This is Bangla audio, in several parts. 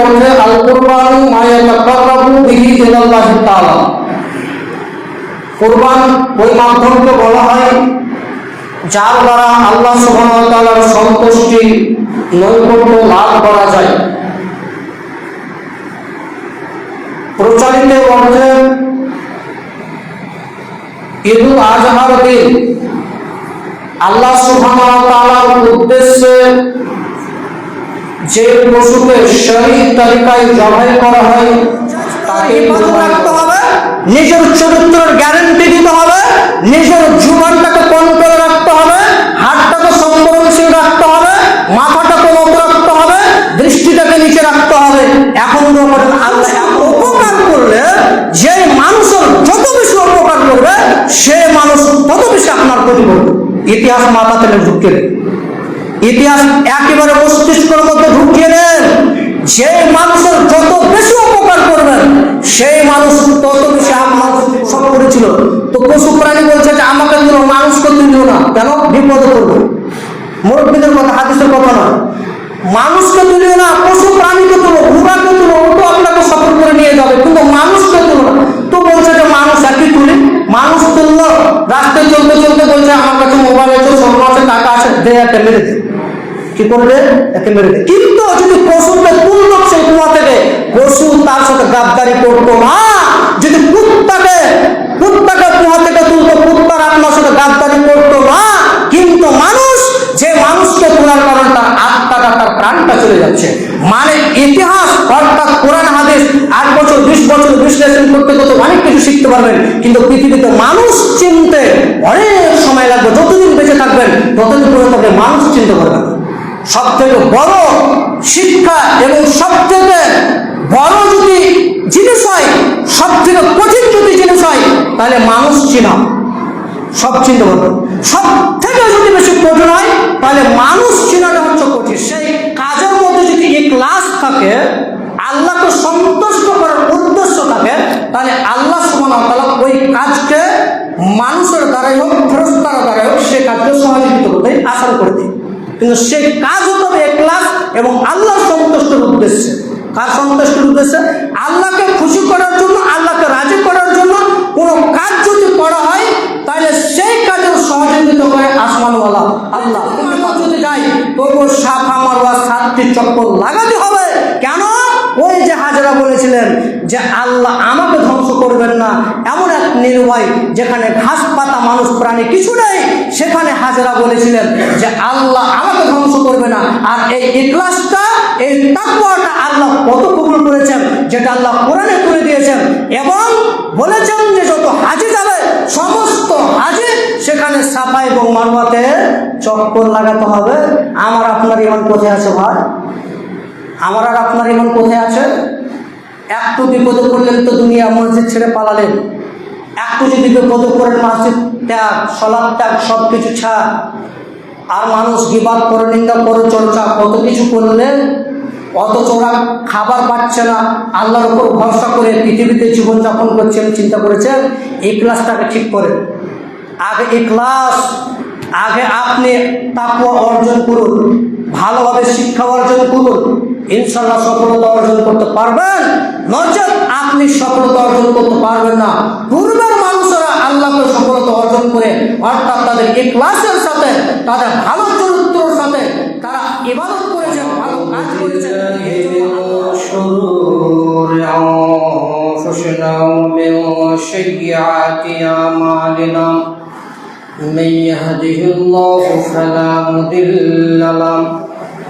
অর্থে আল কুরবানু মা ইয়াতাকাররাবু বিহি ইলাল্লাহি তাআলা। কুরবান ওই মাধ্যমকে বলা হয় যার দ্বারা আল্লাহ সুবহানাহু ওয়া তাআলার সন্তুষ্টি নৈকট্য লাভ করা যায়। প্রচারিত অর্থে ঈদুল আজহার দিন আল্লাহ সুবহানাহু ওয়া তাআলার উদ্দেশ্যে যে পশুকে শরীয়ত তরিকায় জবাই করা হয় তাকে রাখতে হবে, নিজের চরিত্রের গ্যারান্টি দিতে হবে, নিজের জীবনটাকে কন্ট্রোলে রাখতে হবে, হাতটাকে সংবরণশীল রাখতে হবে, মাথাটাকে নত রাখতে হবে, দৃষ্টিটাকে নিচে রাখতে হবে। এখন আল্লাহ উপকার করলে যে মানুষের যত বেশি উপকার করবে সে মানুষ তত বেশি আপনার ক্ষতি করবে। ইতিহাস মাথা থেকে ঢুকিয়ে দেন, ইতিহাস একেবারে মস্তিষ্কের মধ্যে ঢুকিয়ে দেন। যে মানুষের যত বেশি উপকার করবেন সেই মানুষ তত বেশি আপনার সব করেছিল। তো পশু প্রাণী বলছে যে আমাকে তুলো, মানুষকে তুলিও না, কেন? বিপদে করবে। মুরব্বীদের কথা, হাদিসের কথা নয়। মানুষকে তুলিও না, পশু প্রাণীকে তুলো, ঘোড়াকে তুলো, ও তো আপনাকে সফর করে নিয়ে যাবে, কিন্তু মানুষকে তুলো না। তো বলছে যে মানুষ একই তুলি, মানুষ তুললো, রাস্তায় চলতে চলতে বলছে আমার কাছে মোবাইল আছে, স্বর্ণ আছে, টাকা আছে, দে একটা মেরে দে। কি করবে? একে মেরে দে। কিন্তু যদি পশুকে তুলতো সেই কুয়া থেকে, পশু তার সাথে গাদ্দারি করতো না। যদি কুত্তাকে কুয়া থেকে তুলতো, কুত্তার আপনার সাথে গাদ্দারি করতো না। কিন্তু মানুষ, যে মানুষকে তোলার কারণে তার আত্মাটা, তার প্রাণটা চলে যাচ্ছে। মানে ইতিহাস অর্থাৎ কোরআন হাদিস 8 বছর 20 বছর বিশ্লেষণ করতে করতে অনেক কিছু শিখতে পারবেন, কিন্তু পৃথিবীতে মানুষ চিনতে অনেক সময় লাগবে। যতদিন বেঁচে থাকবেন ততদিন পর্যন্ত আপনি মানুষ চিনতে পারবেন। সব থেকে বড় শিক্ষা এবং সব থেকে বড় যদি জিনিস হয়, সব থেকে কঠিন যদি জিনিস হয়, তাহলে মানুষ চিনা। সব চিনতে পারবেন। সব থেকে যদি বেশি কঠিন হয় তাহলে মানুষ চিনাটা হচ্ছে কঠিন। সেই কাজের মধ্যে যদি ইখলাস থাকে, আল্লাহকে সন্তুষ্ট করার উদ্দেশ্য থাকে, তাহলে আল্লাহ সুবহানাহু ওয়া তাআলা ওই কাজকে মানুষের দ্বারাই হোক, ফেরেশতার দ্বারাই হোক, সেই কাজকে সহযোগিতা করতে আসান করে দেয়। কিন্তু সেই কাজ হতে হবে ইখলাস এবং আল্লাহ সন্তুষ্টের উদ্দেশ্যে। কার সন্তুষ্টের উদ্দেশ্যে? আল্লাহকে খুশি করার জন্য, আল্লাহকে রাজি করার জন্য কোনো কাজ যদি করা হয় তাহলে সেই কাজের সহযোগিতা করে আসমানওয়ালা আল্লাহ। যদি যাই তবু সাফা মারওয়া 7টি চক্কর লাগাতে হবে। কেন? ওই যে হাজেরা বলেছিলেন যে আল্লাহ আমাকে ধ্বংস করবেন না, এমন এক নির্ভয় যেখানে ঘাস পাতা মানুষ প্রাণী কিছু নেই, সেখানে হাজেরা বলেছিলেন যে আল্লাহ আমাকে ধ্বংস করবে না। আর এই ইখলাসটা, এই তাকওয়াটা আল্লাহ কত কবুল করেছেন, যেটা আল্লাহ কোরআনে করে দিয়েছেন এবং বলেছেন যে যত হাজি যাবে সমস্ত হাজি সেখানে সাফা এবং মারওয়াতে চক্কর লাগাতে হবে। আমার আপনার ইমান কোথায় আছে ভাই? আমার আর আপনার ইমান কোথায় আছে? একটু বিপদে পড়লেন তো দুনিয়া মসজিদ ছেড়ে পালালেন, একটু যদি বিপদে পড়েন মসজিদ ত্যাগ, সালাত ত্যাগ, সব কিছু ছাড়। আর মানুষ গীবাত করে, নিন্দা করে, চর্চা কত কিছু করলেন, অথচ ওরা খাবার পাচ্ছে না, আল্লাহর উপর ভরসা করে পৃথিবীতে জীবনযাপন করছেন। চিন্তা করেছেন? ইখলাসটাকে ঠিক করেন। আগে ইখলাস, আগে আপনি তাকওয়া অর্জন করুন, ভালোভাবে শিক্ষা অর্জন করুন, ইনশাআল্লাহ সফলতা অর্জন করতে পারবেন। নচেত আপনি সফলতা অর্জন করতে পারবেন না। পূর্বের মানুষেরা আল্লাহকে সফলতা অর্জন করে, অর্থাৎ তাদের ইখলাসের সাথে, তাদের ভালো চরিত্রের সাথে তারা ইবাদত করেছেন, ভালো কাজ করেছেন। من يهده الله فلا مضل له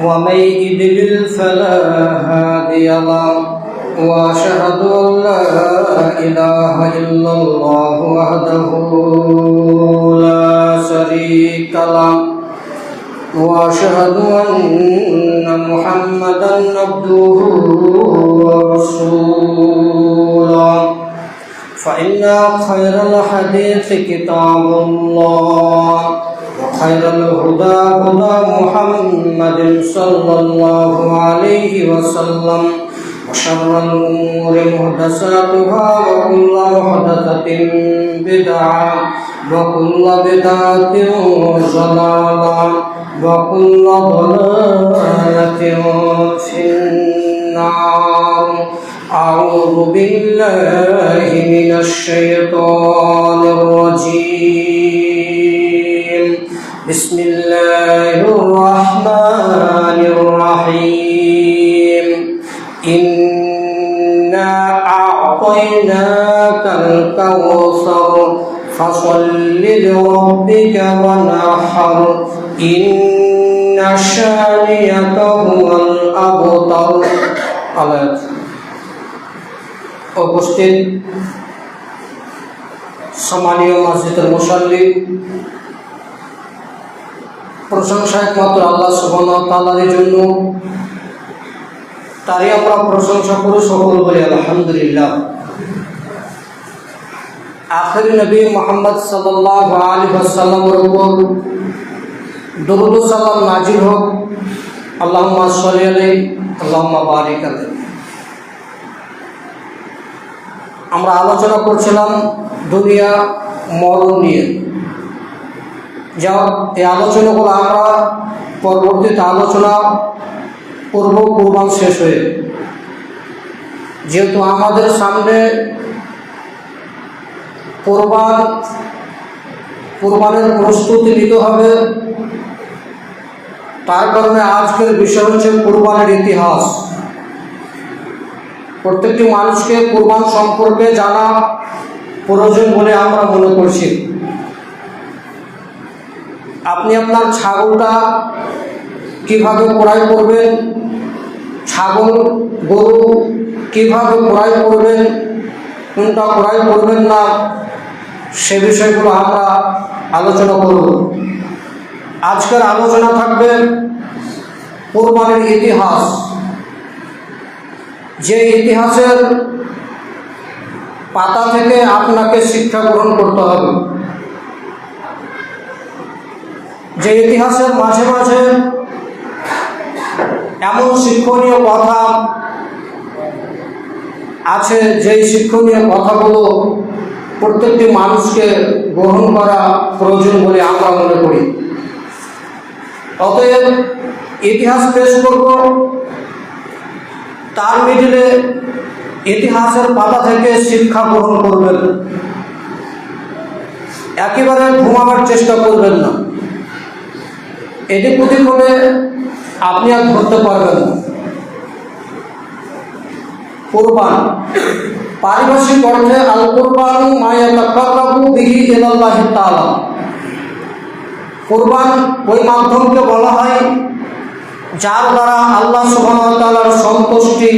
ومن يضلل فلا هادي له واشهد ان لا اله الا الله وحده لا شريك له واشهد ان محمدا عبده ورسوله فإن خير الحديث كتاب الله وخير الهدى هدى محمد صلى الله عليه وسلم وشر الأمور محدثاتها وكل محدثة بدعة وكل بدعة ضلالة وكل ضلالة في النار. أعوذ بالله من الشيطان الرجيم بسم الله الرحمن الرحيم إنا أعطيناك الكوثر فصل لربك وانحر إن شانئك هو الأبتر। উপস্থিত সম্মানীয় মসজিদের মুসাল্লি, প্রশংসা একমাত্র আল্লাহ সুবহানাহু ওয়া তাআলার জন্য। তারই আমরা প্রশংসা করে সকল বলি আলহামদুলিল্লাহ। আখির নবী মুহাম্মদ সাল্লাল্লাহু আলাইহি ওয়াসাল্লামের উপর দরুদ ও সালাম নাজিল হোক। আল্লাহুম্মা সাল্লি আলাইহি আল্লাহুম্মা বারিক আলাইহি। আমরা আলোচনা করছিলাম দুনিয়া মরণ নিয়ে। যা এই আলোচনাগুলো আমরা পরবর্তীতে আলোচনা করব কুরবান শেষ হয়ে, যেহেতু আমাদের সামনে কুরবানের প্রস্তুতি নিতে হবে। তার কারণে আজকের বিষয় হচ্ছে কুরবানের ইতিহাস। প্রত্যেকটি মানুষকে কুরবান সম্পর্কে জানা প্রয়োজন বলে আমরা মনে করছি। আপনি আপনার ছাগলটা কিভাবে ক্রয় করবেন, ছাগল গরু কিভাবে ক্রয় করবেন, কোনটা ক্রয় করবেন না, সে বিষয়গুলো আমরা আলোচনা করব। আজকের আলোচনা থাকবে কুরবানির ইতিহাস, যে ইতিহাসের পাতা থেকে আপনাকে শিক্ষা গ্রহণ করতে হবে, যে ইতিহাসের মাঝে মাঝে এমন শিক্ষণীয় কথা আছে, যেই শিক্ষণীয় কথাগুলো প্রত্যেকটি মানুষকে গ্রহণ করা প্রয়োজন বলে আমরা মনে করি। অতএব ইতিহাস পেশ করব, তার মিডিলে ইতিহাসের পাতা থেকে শিক্ষা গ্রহণ করবেন। একেবারে ঘুমাবার চেষ্টা করবেন না, এদিক ওদিক হলে আপনি আর ধরতে পারবেন না। কুরবান পারিভাষিক অর্থে আল কুরবানু মা ইয়াতাকাররাবু বিহি ইলাল্লাহি তাআলা। কুরবান ওই মাধ্যমকে বলা হয় যার দ্বারা আল্লাহ সুবহানাহু ওয়া তাআলার সন্তুষ্টি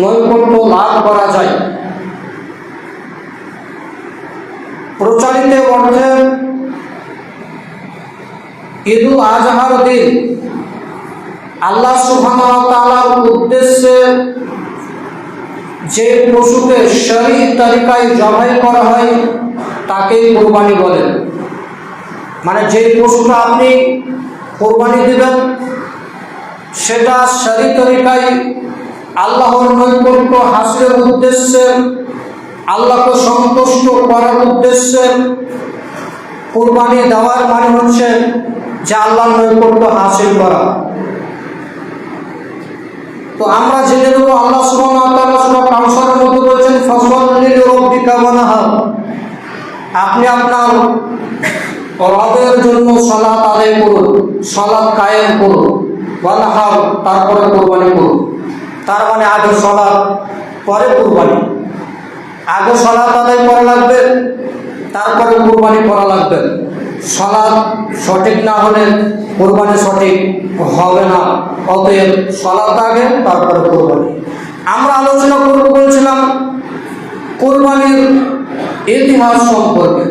নৈকট্য লাভ করা যায়। প্রচারিত অর্থে ঈদুল আজহার দিন আল্লাহ সুবহানাহু ওয়া তাআলার উদ্দেশ্যে যে পশুকে শরঈ তরিকায় জবাই করা হয় তাকেই কুরবানি বলেন। মানে যে পশুটা আপনি কুরবানি দিবেন সেটা শরঈ তরিকায় আল্লাহর নৈকট্য হাসিলের উদ্দেশ্যে, আল্লাহকে সন্তুষ্ট করার উদ্দেশ্যে কুরবানি দেওয়ার মানে হচ্ছে যে আল্লাহর নৈকট্য হাসিল করা। তো আমরা জেনে নেব আল্লাহ সুবহানাহু ওয়া তাআলা সূরা কাউসারের মধ্যে বলেছেন ফাসল্লি লিরাব্বিকা ওয়ানহার। আপনি আপনার রবের জন্য সালাত আদায় করুন, সালাত কায়েম করুন, ওয়ানহার তারপরে কুরবানি করুন। তার মানে আগে সালাত পরে কুরবানি। আগে সালাত আদায় করা লাগবে, তারপরে কুরবানি করা লাগবে। সালাত সঠিক না হলে কুরবানি সঠিক হবে না। অতএব সালাত আগে তারপরে কুরবানি। আমরা আলোচনা করব বলছিলাম কুরবানির ইতিহাস সম্পর্কে।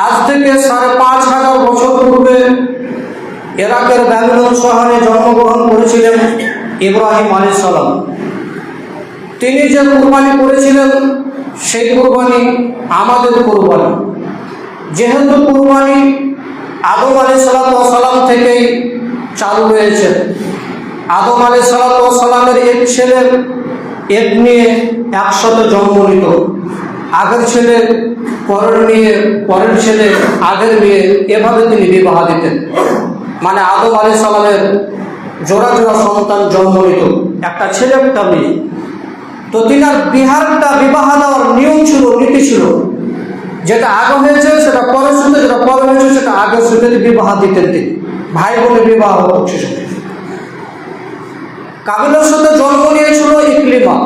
আজ থেকে ৫,৫০০ বছর পূর্বে ইরাকের ব্যাবিলন শহরে জন্মগ্রহণ করেছিলেন ইব্রাহিম আলাইহিস সালাম। তিনি যে কুরবানি করেছিলেন সেই কুরবানি আমাদের কুরবানি। যেহেতু কুরবানি আদম আলাইহিস সালাম থেকেই চালু হয়েছে। আদম আলাইহিস সালামের এক ছেলের এক নিয়ে একসাথে জন্ম নিত। আগের ছেলে পরের মেয়ে, পরের ছেলে আগের মেয়ে, এভাবে তিনি বিবাহ দিতেন। মানে আদম আলাইহিস সালামের জোড়া জোড়া সন্তান জন্ম নিত, একটা ছেলে একটা মেয়ে। তো তিনার বিবাহ দেওয়ার নিয়ম ছিল, নীতি ছিল, যেটা আগে হয়েছে সেটা পরে শুনতে, যেটা পরে হয়েছে সেটা আগে শুনতে বিবাহ দিতেন তিনি। ভাই বোনের বিবাহ হতো সে সময়। কাবিলের সাথে জন্ম নিয়েছিল ইকলিমা,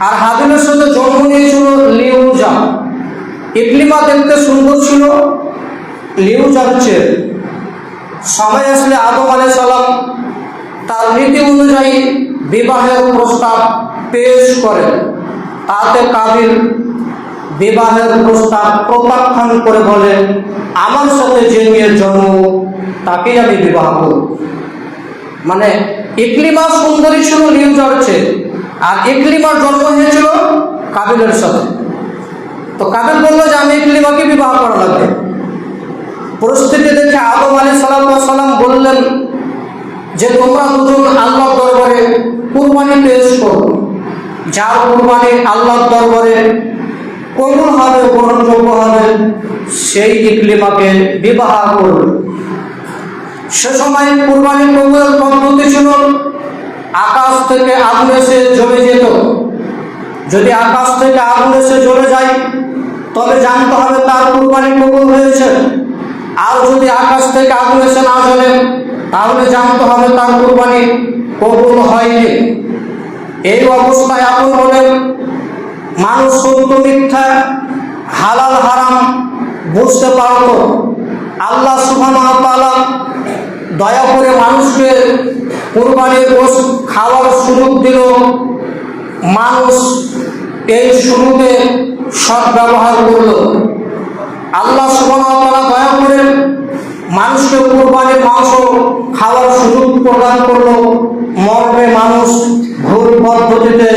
আর হাবিলের সাথে জন্ম নিয়েছিল লিউজা। ইকলিমা দেখতে সুন্দর ছিল, লিউজার চেয়ে। সময় আসলে আদম আলাইহিস সালাম তার নীতি অনুযায়ী বিবাহের প্রস্তাব পেশ করেন। তাতে কাবিল বিবাহের প্রস্তাব প্রত্যাখ্যান করে বলে, আমার সাথে যে মেয়ের জন্ম তাকেই আমি বিবাহ করব। মানে ইকলিমা সুন্দরী ছিল লিউজার চেয়ে, আর ইকলিমার জন্ম হয়েছিল কাবিলের সাথে। তো কাবিল বলল যে আমি ইকলিমাকে বিবাহ করা লাগবে। পরিস্থিতি দেখে আদম আলাইহিস সালাম বললেন যে তোমরা দুজন আল্লাহর দরবারে কুরবানি পেশ করো, যার কুরবানি আল্লাহর দরবারে কবুল হবে, গ্রহণযোগ্য হবে, সেই ইকলিমাকে বিবাহ করবে। সে সময় কুরবানি কবুলের পদ্ধতি ছিল আকাশ থেকে আগুন এসে জ্বলে যেত। যদি আকাশ থেকে আগুন এসে জ্বলে যায় তবে জানতে হবে তার কুরবানি কবুল হয়েছে। আর যদি আকাশ থেকে আগুন এসে না জ্বলে তাহলে জানতে হবে তার কুরবানি কবুল হয়নি। এই অবস্থায় আপন বলেন মানুষ সত্য মিথ্যা, হালাল হারাম বুঝতে পারত। আল্লাহ সুবহানাহু ওয়া তাআলা দয়া করে মানুষকে কুরবানির গোশত খাওয়ার সুযোগ দিল। মানুষ এই সুযোগে সদ্ব্যবহার করল। আল্লাহ সুবহানাহু ওয়া তাআলা দয়া করে মানুষকে কুরবানির মাংস খাওয়ার সুযোগ প্রদান করল। মর্মে মানুষ ভুল পদ্ধতিতে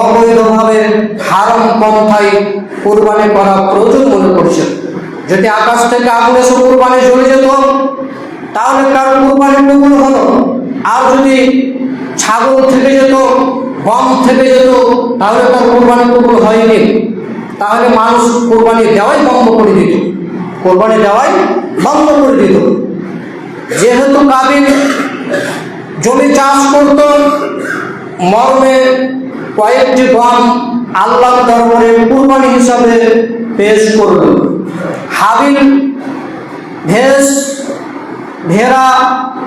অবৈধভাবে হারাম পন্থায় কুরবানি করা প্রয়োজন মনে করছে। যদি আকাশ থেকে আগুন এসে কুরবানি জ্বলে যেত তাহলে কার কুরবানি কবুল হলো। আর যদি ছাগল থেকে যেত, গম থেকে যেত, তাহলে তার কুরবানি কবুল হয়নি। তাহলে মানুষ কুরবানি দেওয়াই বন্ধ করে দিত, কোরবানি দেওয়াই বন্ধ করে দিত। যেহেতু কাবিল জমি চাষ করত, মর্মে কয়েকটি গম আল্লাহর দরবারে কুরবানি হিসাবে পেশ করল। হাবিল ভেড়া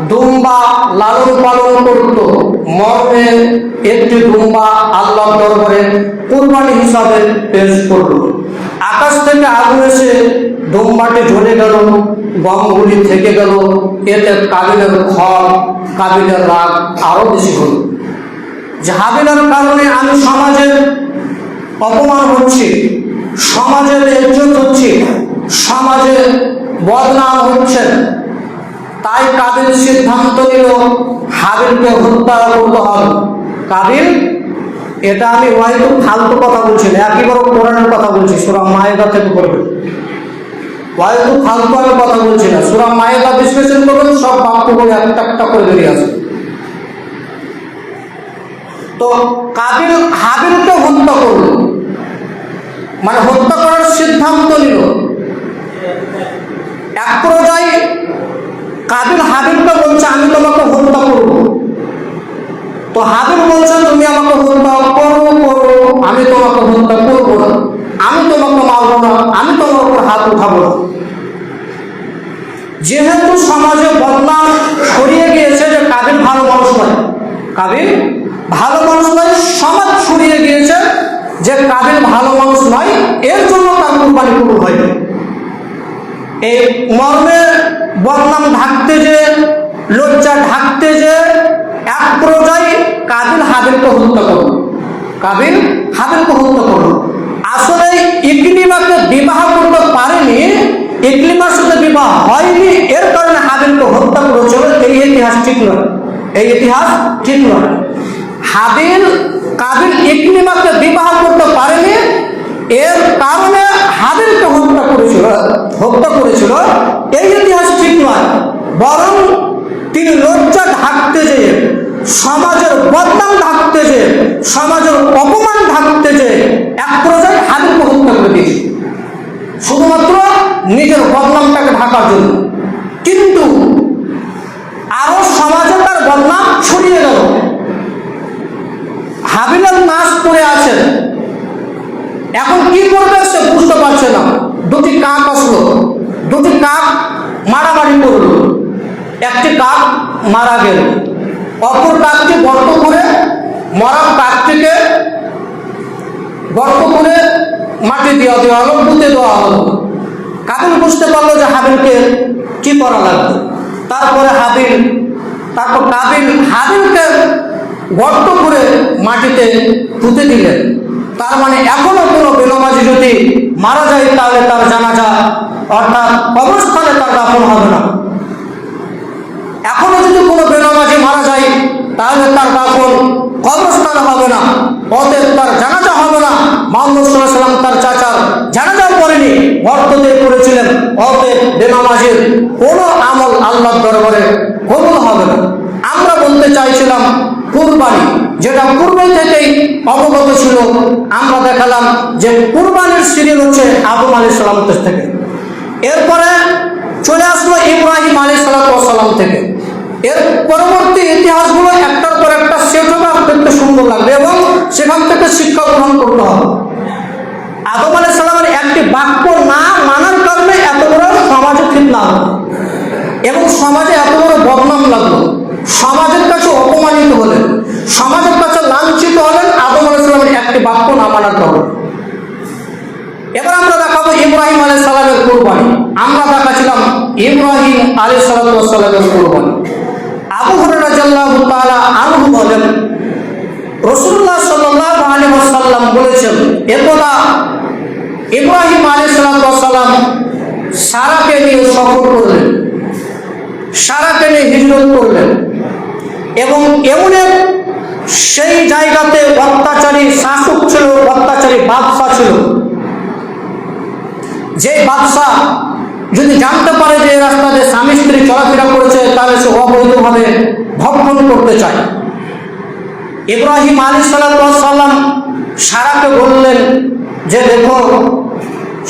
দুম্বা লালন পালন করত, মর্মে একটি দুম্বা আল্লাহর দরবারে কুরবানি হিসাবে পেশ করল। আকাশ থেকে আগুন এসে দুম্বাটি জ্বলে গেল, গমগুলি থেকে গেল। এতে কাবিলের খড়, কাবিলের রাগ আরো বেশি হল যে হাবিলের কারণে আমি সমাজের অপমান হচ্ছি, সমাজের ইজ্জত হচ্ছে, সমাজে বদনাম হচ্ছে। তাই কাবিল সিদ্ধান্ত নিল হাবিলকে হত্যা করতে হবে। কাবিল, এটা আমি হয়তো ফালতু কথা বলছি না, একেবারে কোরআনের কথা বলছি, সূরা মায়েদা থেকে পড়বে। হয়তো ফালতু আমি কথা বলছি না, সূরা মায়েদা বিশ্লেষণ করবেন, সব বাক্যগুলো একটা একটা করে বেরিয়ে আসবে। তো কাবিল হাবিলকে হত্যা করল, মানে হত্যা করার সিদ্ধান্ত নিল। এক পর্যায়ে কাবিল হাবিলকে বলছে আমি তোমাকে হত্যা করব। তো হাবিল বলছে তুমি আমাকে হত্যা করো, আমি তোমাকে হত্যা করবো না, আমি তোমাকে মারবো না, আমি তোমার উপর হাত উঠাবো না। যেহেতু সমাজে বদনাম ছড়িয়ে গিয়েছে যে কাবিল ভালো মানুষ নয়, কাবিল ভালো মানুষ নয়, সমাজ ছড়িয়ে গিয়েছে যে কাবিল ভালো মানুষ নয়, এর জন্য তার কুরবানি কবুল হয়নি। এই মর্মে বদনাম ঢাকতে যে, লজ্জা ঢাকতে যে এক পর্যায়ে কাবিল হাবিলকে হত্যা করল। কাবিল হাবিলকে হত্যা করল। আসলে ইকলিমাকে বিবাহ করতে পারেনি, ইকলিমার সাথে বিবাহ হয়নি, এর কারণে হাবিলকে হত্যা করেছিল। এই ইতিহাস ঠিক নয়, এই ইতিহাস ঠিক নয়। কাবিল ইকলিমাকে বিবাহ করতে পারেনি, এর কারণে হাবিলকে হত্যা করেছিল, এই ইতিহাস ঠিক নয়। বরং তিনি লজ্জা ঢাকতে যেয়ে, সমাজের বদনাম ঢাকতে যেয়ে, সমাজের অপমান ঢাকতে যেয়ে এক পর্যায়ে হাবিলকে হত্যা করে দিয়েছে, শুধুমাত্র নিজের বদনামটাকে ঢাকার জন্য। কিন্তু আরো সমাজে তার বদনাম ছড়িয়ে গেল। হাবিলের নাশ পড়ে আছে। এখন কি করবে সে বুঝতে পারছে না। দুটি কাক আসলো, দুটি কাক মারামারি করলো, একটি কাক মারা গেল, অপর কাকটি গর্ত করে মরা কাকটিকে গর্ত করে মাটি দেওয়া হলো, পুঁতে দেওয়া হলো। কাবিল বুঝতে পারলো যে হাবিলকে কি করা লাগবে। তারপর কাবিল হাবিলকে গর্ত করে মাটিতে পুঁতে দিলেন। তার মানে এখনো কোনো বেনামাজি যদি মারা যায় তাহলে তার জানাজা অর্থাৎ কবরস্থানে তার দাফন হবে না। এখনো যদি কোনো বেনামাজি মারা যায় তাহলে তার দাফন কবরস্থানে হবে না, অতএব তার জানাজা হবে না। মুহাম্মদ সাল্লাল্লাহু আলাইহি ওয়াসাল্লাম তার চাচার জানাজাও করেনি, গর্ততে করেছিলেন। অতএব বেনামাজির কোনো আমল আল্লাহর দরবারে কবুল হবে না। আমরা বলতে চাইছিলাম কুরবানি, যেটা পূর্বে থেকেই অবগত ছিল। আমরা দেখালাম যে কুরবানির সিরিয়াল হচ্ছে আদম আলাইহিস সালাম থেকে, এরপরে চলে আসলো ইব্রাহিম আলাইহিস সালাম থেকে। এর পরবর্তী ইতিহাসগুলো একটার পর একটা সেট হবে, দেখতে সুন্দর লাগবে এবং সেখান থেকে শিক্ষা গ্রহণ করতে হবে। আদম আলাইহিস সালামের একটি বাক্য না মানার কারণে এত বড় সমাজে ফিতনা হলো এবং সমাজে এত বড় বদনাম লাগলো, সমাজের কাছে অপমানিত হলেন, সমাজের কাছে লাঞ্ছিত হলেন আদম আলাইহিস সালামের একটি বাক্য না মানার কারণে। এবার আমরা দেখাবো ইব্রাহিম আলাইহিস সালামের কুরবানি। আমরা দেখাছিলাম ইব্রাহিম আলাইহিস সালামের কুরবানি। আবু হুরায়রা রাদিয়াল্লাহু তাআলা আনহু বলেন, রাসূলুল্লাহ সাল্লাল্লাহু আলাইহি ওয়াসাল্লাম বলেছেন, একদা ইব্রাহিম আলাইহিস সালাম সারাকে নিয়ে সফর করলেন, সারাকে নিয়ে হিজরত করলেন এবং এমন সেই জায়গাতে অত্যাচারী শাসক ছিল, অত্যাচারী বাদশা ছিল। যে বাদশা যদি জানতে পারে যে এই রাস্তাতে স্বামী স্ত্রী চলাফেরা করেছে তাহলে সে অবৈধভাবে ভক্ষণ করতে চায়। ইব্রাহিম আলাইহিস সালাম সারাকে বললেন যে দেখো,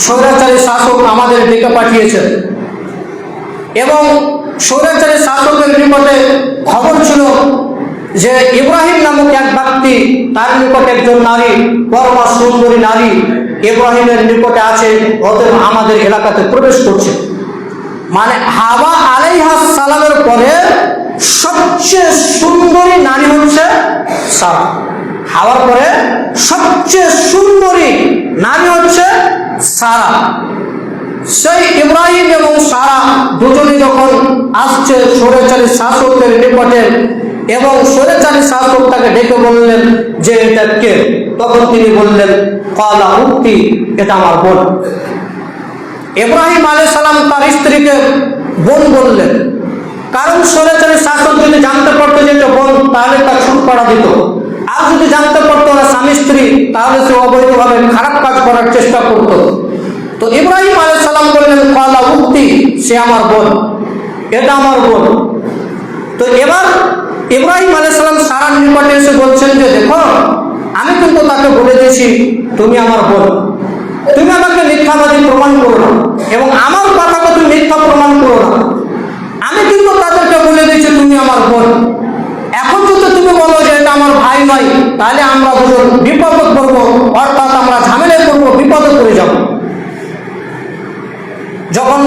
স্বৈরাচারী শাসক আমাদের ডেকে পাঠিয়েছে এবং স্বৈরাচারী শাসকের নিকটে খবর ছিল যে ইব্রাহিম নামক এক ব্যক্তি, তার নিকটে একজন নারী, পরমা সুন্দরী নারী ইব্রাহিমের নিকটে আছে, অতএব আমাদের এলাকাতে প্রবেশ করছে। মানে হাওয়া আলাইহিস সালামের পরে সবচেয়ে সুন্দরী নারী হচ্ছে সারা। হাওয়ার পরে সবচেয়ে সুন্দরী নারী হচ্ছে সারা। সেই ইব্রাহিম এবং সারা দুজনে যখন আসছে স্বৈরাচারী শাসকের নিকটে এবং স্বৈরাচারী শাসক তাকে ডেকে বললেন যে এটা কে, তখন তিনি বললেন ক্বালা উক্তি, এটা আমার বোন। ইব্রাহিম আলাইহিস সালাম তার স্ত্রীকে বোন বললেন, কারণ স্বৈরাচারী শাসক যদি জানতে পারতো যে এটা বোন তাহলে তার ছুট করা দিত, আর যদি জানতে পারতো না স্বামী স্ত্রী তাহলে সে অবৈধভাবে খারাপ কাজ করার চেষ্টা করতো। তো ইব্রাহিম আলাইহিস সালাম বললেন ক্বালা উক্তি, সে আমার বোন, এটা আমার বোন। তো এবার ইব্রাহিম আলাইহিস সালাম সারার নিকটে এসে বলছেন যে দেখো, আমি কিন্তু তাকে বলে দিয়েছি তুমি আমার বোন, তুমি আমাকে মিথ্যাবাদী প্রমাণ করো না এবং আমার কথাকে তুমি মিথ্যা প্রমাণ করো না। আমি কিন্তু তাদেরকে বলে দিয়েছি তুমি আমার বোন। এখন যদি তুমি বলো যে এটা আমার ভাই নয় তাহলে আমরা দুজন বিপদে পড়বো, অর্থাৎ আমরা ঝামেলায় পড়বো, বিপদে পড়ে যাব। যখন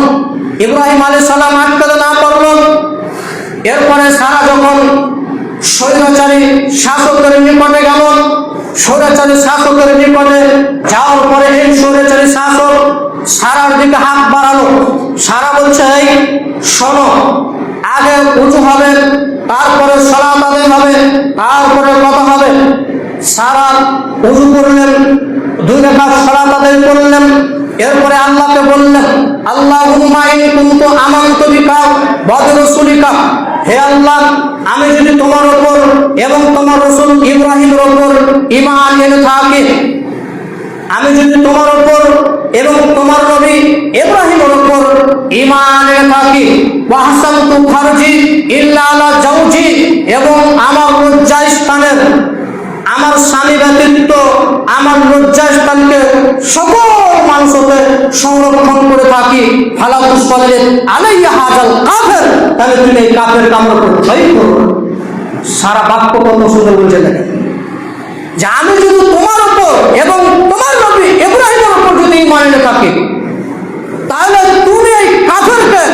ইব্রাহিম আলাইহিস সালাম আটকাতে না পারল, এরপরে সারা যখন স্বৈরাচারী শাসকের নিকটে গেল, স্বৈরাচারী শাসকের নিকটে যাওয়ার পরে এই স্বৈরাচারী শাসক সারার দিকে হাত বাড়ালো। সারা বলছে, এই শোনো, আগে উঁচু হবে, তারপরে সালাত আদায় হবে, তারপরে কথা হবে। সারা উঁচু করলেন, 2 রাকাত সালাত আদায় করলেন, এরপরে আল্লাহকে বললেন আল্লাহুম্মা ইন কুনতু আমানতু বিকা ওয়া বিরাসূলিকা, হে আল্লাহ, আমি যদি তোমার উপর এবং তোমার রাসূল ইব্রাহিমের উপর ঈমান এনে থাকি, আমি যদি তোমার উপর এবং তোমার নবী ইব্রাহিমের উপর ঈমান এনে থাকি, ওয়া হাসানতু ফারজি ইল্লা আলা জাওজি, এবং আমার লজ্জা স্থানের, আমার স্বামী ব্যতীত আমার লজ্জা স্থানকে সকল মানুষকে সংরক্ষণ করে থাকি, ফালা তুসাল্লি আলাইয়া হাযাল কাফির, তাহলে তুমি এই কাফের কামড় করতেই করো। সারা বাক্য কত সুন্দর বলছে দেখেন। যে আমি যদি তোমার উপর এবং তোমার নবী ইব্রাহিমের উপর যদি ঈমান এনে থাকি, তাহলে তুমি এই কাফেরকে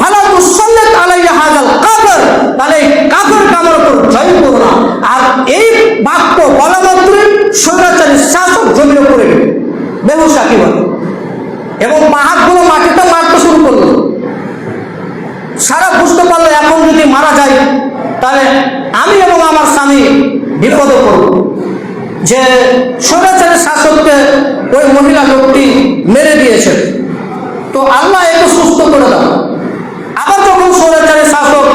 ফালা তুসাল্লিত আলাইহি হাযাল কাফের, তাহলে এই কাফেরকে আমার উপর জয় করো না। আর এই বাক্য বলা মাত্রই স্বৈরাচারী শাসক জমিনে পড়ে গেল বেহুশ একেবারে, এবং পাহাড়গুলো মাটিতে মারতে শুরু করলো। সারা বুঝতে পারলো এখন যদি মারা যায় তাহলে আমি এবং আমার স্বামী বিপদে পড়ব, যে স্বৈরাচারী শাসককে ওই মহিলা লোকটি মেরে দিয়েছে, তো আল্লাহ একে সুস্থ করে দাও। আবার যখন স্বৈরাচারী শাসক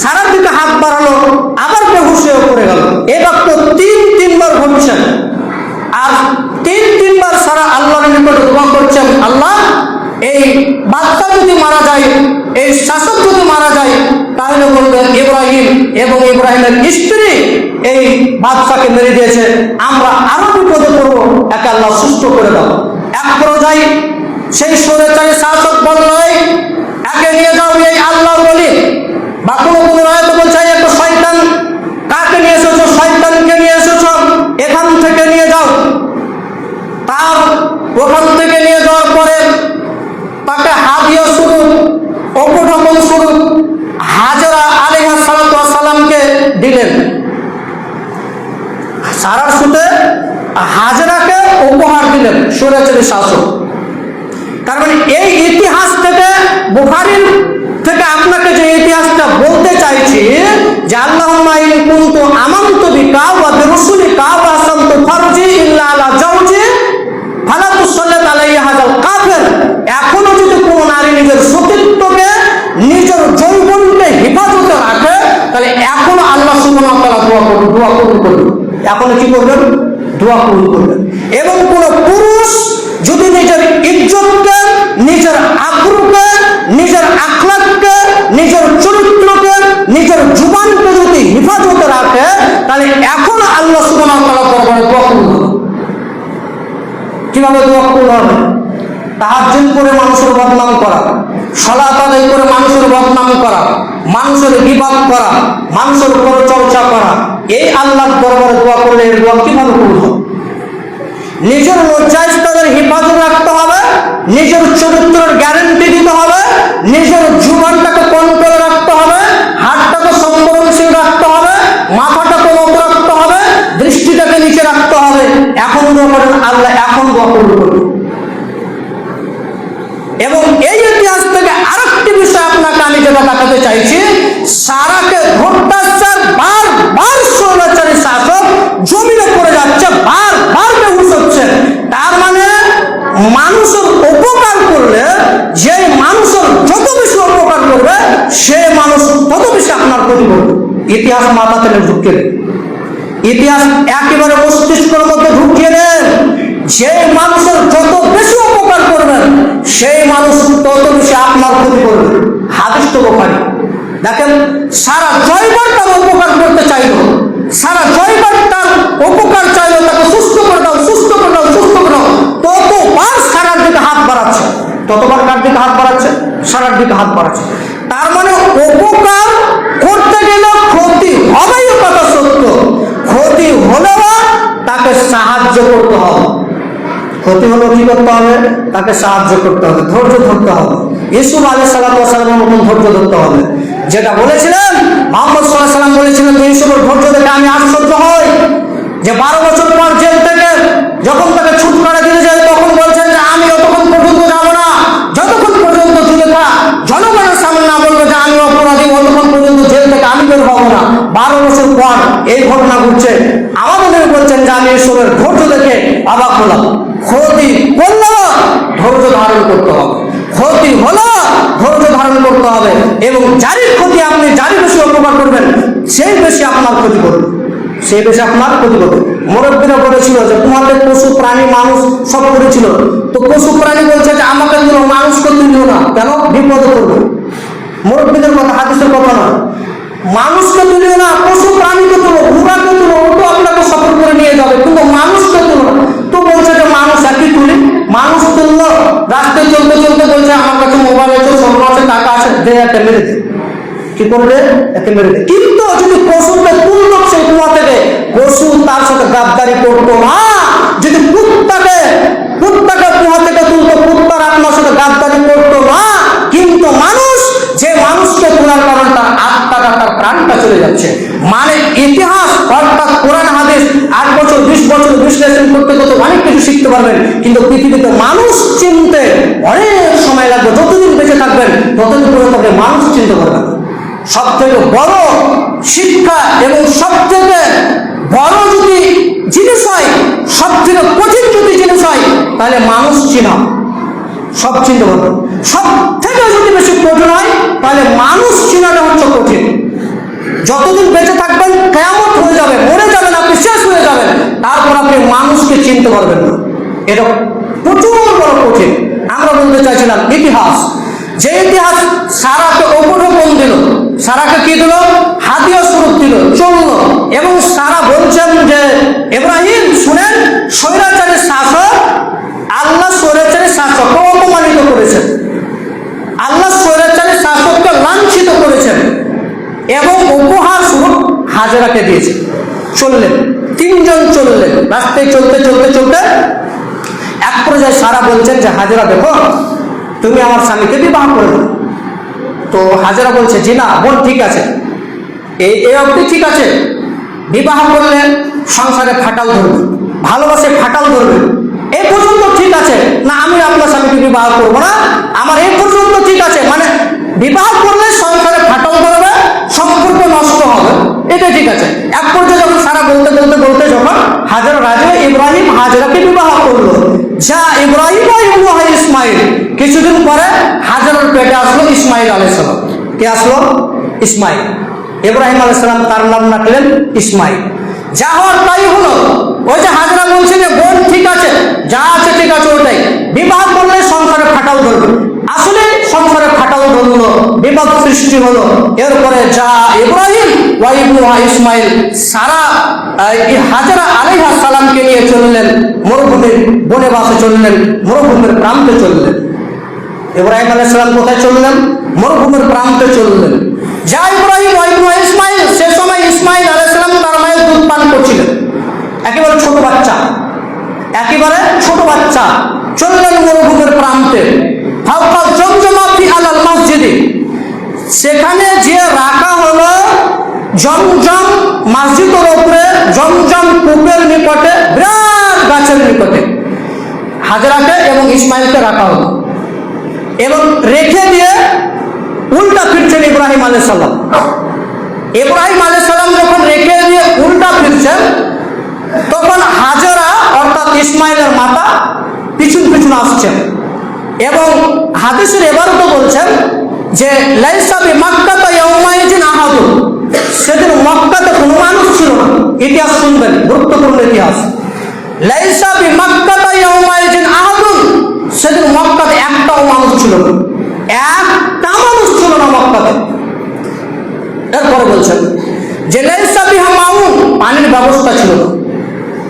সারার দিকে হাত বাড়ালো, আবার বেহুশ হয়ে পড়ে গেল। এবার তো তিনবার ঘটছে, আর তিনবার সারা আল্লাহর নিকটে দোয়া করছেন, আল্লাহ এই বাচ্চা যদি মারা যায়, এই শাসক যদি মারা যায়, তাহলে বলবেন ইব্রাহিম এবং ইব্রাহিমের স্ত্রী এই বাচ্চাকে মেরে দিয়েছে, আমরা আরো বিপদে পড়বো, একে আল্লাহ সুস্থ করে দাও। এক পর্যায়ে সেই স্বৈরাচারী শাসক বলল, একে নিয়ে যাও এই আল্লাহ বলি, বা কোনো রায়ত বলছে একটা শয়তান, কাকে নিয়ে এসেছো? শয়তানকে নিয়ে এসেছো, এখান থেকে নিয়ে যাও। তার ওখান থেকে নিয়ে যাওয়ার পরে তাকে হাদিয়া স্বরূপ, উপঢৌকন স্বরূপ হাজেরা আলাইহিস সালাতু ওয়াস সালামকে দিলেন। সারার সুতে হাজেরাকে উপহার দিলেন স্বৈরাচারী শাসক। তার মানে এই ইতিহাস থেকে, বুখারীর থেকে আপনাকে যে ইতিহাসটা বলতে চাইছি, যে আল্লাহুম্মা ইন কুনতু আমানতু বিকা ওয়া বিরুসুলিকা ওয়া আসামতু ফারজি ইল্লা আলা জাওজি ফালা তুসাল্লিত আলাইহি হাযাল কাফির। এখনো যদি কোনো নারী নিজের সতীত্বকে, নিজের যৌবনকে হেফাজতে রাখে, তাহলে এখনো আল্লাহ সুবহানাহু ওয়া তাআলা দোয়া কবুল করবেন। এখনো কি করবেন? দোয়া কবুল করবেন। এবং কোন পুরুষ যদি নিজের ইজ্জতকে, নিজের আব্রুকে, নিজের আখলাককে, নিজের চরিত্রকে, নিজের জুবানকে যদি হেফাজতে রাখে, তাহলে এখন আল্লাহ সুবহানাহু ওয়া তাআলা দরবারে দোয়া কবুল হবে। কিভাবে দোয়া কবুল হবে? তাহাজ্জুদ করে মানুষের বদনাম করা, সালাত আদায় করে মানুষের বদনাম করা, মানুষের গীবত করা, মানুষের পরচর্চা করা, এই আল্লাহর দরবারে দোয়া করলে এর দোয়া কিভাবে কবুল হবে? নিজের লজ্জাস্থানের হেফাজত রাখতে হবে, নিজের চরিত্রের গ্যারেন্টি দিতে হবে, নিজের জুবানটাকে কন্ট্রোলে রাখতে হবে, হাতটাকে সংবরণশীল রাখতে হবে, মাথাটাকে নত রাখতে হবে, দৃষ্টিটাকে নিচে রাখতে হবে। এখন দোয়া করেন, আল্লাহ এখন দোয়া কবুল করবে। এবং এই ইতিহাস থেকে আরেকটি বিষয় আপনাকে আমি যেটা দেখাতে চাইছি, সারাকে ধরতার বারবার স্বৈরাচারী শাসক জমিনে পড়ে যাচ্ছে, বারবার বেহুশ হচ্ছে। তার মানে মানুষের উপকার করলে, যে মানুষের যত বেশি উপকার করবে, সে মানুষ তত বেশি আপনার ক্ষতি করবে। ইতিহাস মাথা থেকে ঢুকিয়ে দেন, ইতিহাস একেবারে মস্তিষ্কের মধ্যে ঢুকিয়ে দেন। যে মানুষের যত বেশি উপকার করবেন, সেই মানুষ তত বেশি আপনার ক্ষতি করবে। হাদিস তো বুখারী। দেখেন, সারা জয়বার তার উপকার করতে চাইল, সারা জয়বার তার উপকার চাইল, তাকে সুস্থ করে দাও, সুস্থ করে দাও, সুস্থ করে দাও, ততবার সারার দিকে হাত বাড়াচ্ছে। ততবার কার দিকে হাত বাড়াচ্ছে? সারার দিকে হাত বাড়াচ্ছে। তার মানে উপকার করতে গেলে ক্ষতি হবেই, কথা সত্য। ক্ষতি হলেও তাকে সাহায্য করতে হবে। ক্ষতি হলো কি করতে হবে? তাকে সাহায্য করতে হবে, ধৈর্য ধরতে হবে। ইউসুফ আলাইহিস সালাতু ওয়াস সালামের মতন ধৈর্য ধরতে হবে। যেটা বলেছিলেন মুহাম্মদ সাল্লাল্লাহু আলাইহি ওয়াসাল্লাম বলেছিলেন, ইউসুফের ধৈর্য দেখে আমি আশ্চর্য হই, যে 12 বছর পর জেল থেকে যখন তাকে ছুটকারা দিতে যায়, তখন বলছেন যে আমি যতক্ষণ পর্যন্ত যাব না, যতক্ষণ পর্যন্ত জুলেখা জনগণের সামনে না বলবে যে আমি অপরাধী, ততক্ষণ পর্যন্ত জেল থেকে আমি বের হব না। 12 বছর পর এই ঘটনা ঘটছে। আমাদের বলছেন যে আমি ইউসুফের ধৈর্য দেখে অবাক হলাম। ক্ষতি করলেও ধৈর্য ধারণ করতে হবে, ক্ষতি হলো ধৈর্য ধারণ করতে হবে। এবং যারই ক্ষতি আপনি যারই বেশি উপকার করবেন, সেই বেশি আপনার ক্ষতি করবে, সেই বেশি আপনার ক্ষতি করবে। মুরব্বীরা বলেছিল যে তোমাদের পশু প্রাণী মানুষ সব করেছিল, তো পশু প্রাণী বলছে যে আমাকে তুলো, মানুষকে তুলিও না, কেন? বিপদে করবে। মুরব্বীদের কথা, হাদিসের কথা নয়। মানুষকে তুলিও না, পশু প্রাণীকে তুলো, ঘোড়াকে তুলো, ও তো আপনাকে সফর করে নিয়ে যাবে, কিন্তু মানুষকে তুলো না। তো বলছে যে মানুষ একই তুলি, মানুষ তুললো, রাস্তায় চলতে চলতে বলছে আমার কাছে মোবাইল আছে, স্বর্ণ আছে, টাকা আছে, দে একটা মেরে দে। কি করবে? একে মেরে দে। কিন্তু যদি পশুকে তুললো সেই কুয়া থেকে, পশু তার সাথে করতো মা, যদি কুত্তাকে কুহা থেকে তুলতো, কুত্তার আপনার সাথে গাদ্দারি করতো মা। কিন্তু মানুষ, যে মানুষকে তোলার কারণে তার আত্মাটা, তার প্রাণটা চলে যাচ্ছে। মানে ইতিহাস অর্থাৎ কোরআন হাদিস 8 বছর 20 বছর বিশ্লেষণ করতে করতে অনেক কিছু শিখতে পারবেন, কিন্তু পৃথিবীতে মানুষ চিনতে অনেক সময় লাগবে। যতদিন বেঁচে থাকবেন ততদিন পর্যন্ত আপনি মানুষ চিনতে পারবেন। সব থেকে বড় শিক্ষা এবং সব থেকে বড় যদি জিনিস হয়, সব থেকে কঠিন যদি জিনিস হয়, তাহলে মানুষ চিনা। সব চিনতে পারবেন। সব থেকে যদি বেশি কঠিন হয়, তাহলে মানুষ চিনাটা হচ্ছে কঠিন। যতদিন বেঁচে থাকবেন কিয়ামত হয়ে যাবে, মরে যাবেন, আপনি শেষ হয়ে যাবেন, তারপর আপনি মানুষকে চিনতে পারবেন না। এটা প্রচুর বড় কঠিন। আমরা বলতে চাইছিলাম ইতিহাস, যে ইতিহাস সারাকে উপঢৌকন দিল, সারাকে কি দিল, হাদিয়া স্বরূপ দিল, চললো। এবং সারা বলছেন যে ইব্রাহিম শুনেন, স্বৈরাচারী শাসক, আল্লাহ স্বৈরাচারী শাসককে অপমানিত করেছেন, আল্লাহ স্বৈরাচারী শাসককে লাঞ্ছিত করেছেন, এবং উপহার স্বরূপ হাজেরাকে দিয়েছে। চললেন, 3 জন চললেন, রাস্তায় চলতে চলতে চলতে এক পর্যায়ে সারা বলছেন যে হাজেরা দেখো, তুমি আমার স্বামীকে বিবাহ করে দাও। তো হাজেরা বলছে জি না বোন, ঠিক আছে, এই অবধি ঠিক আছে, বিবাহ করলে সংসারে ফাটাল ধরবে, ভালোবাসে ফাটাল ধরবে, এই পর্যন্ত ঠিক আছে। না আমি আপনার স্বামীকে বিবাহ করবো না, আমার এই পর্যন্ত ঠিক আছে। মানে বিবাহ করলে সংসারে ফাটাল ধরবে, সম্পর্ক নষ্ট হবে, এটা ঠিক আছে। এক পর্যায়ে যখন সারা বলতে বলতে বলতে যখন হাজেরা রাজা ইব্রাহিম হাজেরাকে বিবাহ করলো, যা ইব্রাহিম হয় ইসমাইল, কিছুদিন পরে হাজেরার পেটে আসলো ইসমাইল আলাইহিস সালাম। কে আসলো? ইসমাইল। ইব্রাহিম আলাইহিস সালাম তার নাম রাখলেন ইসমাইল। যা হওয়ার তাই হলো। ওই যে হাজেরা বলছে যে বোন ঠিক আছে, যা আছে ঠিক আছে, ওটাই। বিবাহ করলে সংসারে ফাটাল ধরবে, আসলে সংসারে ফাটাল ধরলো, বিবাদ সৃষ্টি হলো। এরপরে যা ইব্রাহিম ওয়া ইসমাইল, সারা হাজেরা আলাইহিস সালামকে নিয়ে চললেন মরুভূমির বনে বাসে, চললেন মরুভূমির প্রান্তে চললেন। ইব্রাহিম আলাইহিস সালাম কোথায় চললেন? মরুভূমির প্রান্তে চললেন। যা ইব্রাহিম ওয়া ইসমাইল, সে সময় ইসমাইল আলাইহিস সালাম তার মায়ের দুধ পান করছিলেন, একেবারে ছোট বাচ্চা, একেবারে ছোট বাচ্চা। চললেন মরুভূমির প্রান্তে। ফাওকা জমজমা ফি আলাল মসজিদে, সেখানে যে রাখা হলো জমজম, মসজিদের উপরে জমজম কূপের নিকটে, বিরাট গাছের নিকটে হাজেরাকে এবং ইসমাইলকে রাখা হলো। এবং রেখে দিয়ে উল্টা ফিরছেন ইব্রাহিম আলাইহিস সালাম। ইব্রাহিম আলাইহিস সালাম যখন রেখে দিয়ে উল্টা ফিরছেন, তখন হাজেরা অর্থাৎ ইসমাইলের মাতা পিছন পিছন আসছেন। এবং হাদিসের এবারও তো বলছেন যে লাইসা বি মক্কাতা ইয়াউমাইজিন আহাদুন, সেদিন মক্কাতে কোনো মানুষ ছিল না। ইতিহাস শুনবেন, গুরুত্বপূর্ণ ইতিহাস। লাইসা বি মক্কাতা ইয়াউমাইজিন আহাদুন, সেদিন মক্কাতে একটাও মানুষ ছিল না, একটা মানুষ ছিল না মক্কাতে। এরপরে বলছেন যে লাইসা বিহা মাউন, পানির ব্যবস্থা ছিল না।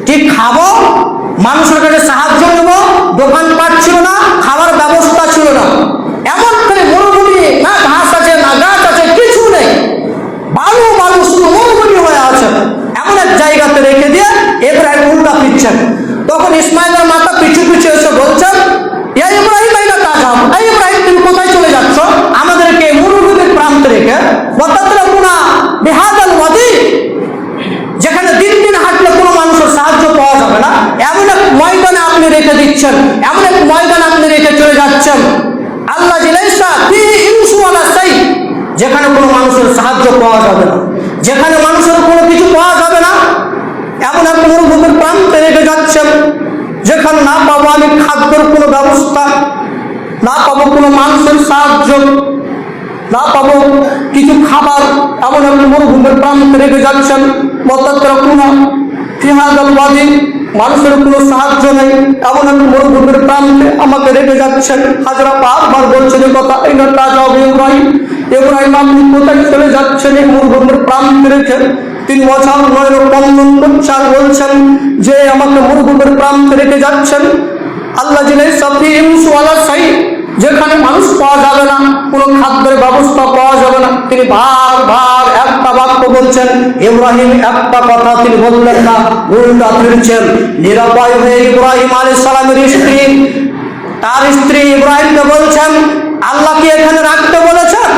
ঠিক খাবো, মানুষের কাছে সাহায্য নেব, দোকানপাট ছিল না, খাবার ব্যবস্থা ছিল না। এমন করে মরুভূমি, না ঘাস আছে না গাছ আছে, কিছু নেই, বালু বালু শুধু মরুভূমি হয়ে আছে। এমন এক জায়গাতে রেখে দিয়ে ইব্রাহিম উল্টা ফিরছেন। তখন ইসমাইলের মাতা পিছু পিছু এসে বলছেন, ইয়া ইব্রাহিম আইনা তাযাব, এই ইব্রাহিম তুমি কোথায় চলে যাচ্ছ আমাদেরকে মরুভূমির প্রান্তে রেখে? ওয়াতাতরাকুনা বিহাদাল ওয়াদি, যেখানে দিন দিন হাঁটলে কোনো মানুষের সাহায্য পাওয়া যাবে না, এমন এক ময়দানে আপনি রেখে দিচ্ছেন, এমন এক ময়দানে আপনি রেখে চলে যাচ্ছেন। আল্লাহ জিলাইসা ফি ইনসু ওয়ালা শাই, যেখানে কোনো মানুষের সাহায্য পাওয়া যাবে না, যেখানে মানুষের কোনো কিছু পাওয়া যাবে না, এমন এক মরুভূমির প্রান্তে রেখে যাচ্ছেন, যেখানে না পাবো আমি খাদ্যের কোনো ব্যবস্থা, না পাবো কোনো মানুষের সাহায্য, না পাবো কিছু খাবার, এমন এক মরুভূমির প্রান্তে রেখে যাচ্ছেন। ওয়াতাতরাকুনা ফি হাযাল ওয়াদি, মানুষের কোনো সাহায্য নেই, এমন এক মরুভূমির প্রান্তে আমাকে রেখে যাচ্ছেন। হাজরা বারবার বলছেন কথা, আইনা তাযাব ইব্রাহিম, ইব্রাহিম আপনি কোথায় চলে যাচ্ছেন এই মরুভূমির প্রান্তে রেখে? 3 বছর 9 কন্দন উচ্চার বলছেন যে আমাকে মরুভূমির প্রান্তে রেখে যাচ্ছেন। আল্লাহ জিলাইসা ফি ইনসু ওয়ালা শাই, যেখানে মানুষ পাওয়া যাবে না, কোনো খাদ্যের ব্যবস্থা পাওয়া যাবে না, তিনি বারবার একটা বাক্য বলছেন। ইব্রাহিম একটা কথা তিনি বললেন না, উল্টা ফিরছেন। নিরাপয় হয়ে ইব্রাহিম আলাইহিস সালামের স্ত্রী, তার স্ত্রী ইব্রাহিমকে বলছেন, আল্লাহ কি এখানে রাখতে বলেছেন?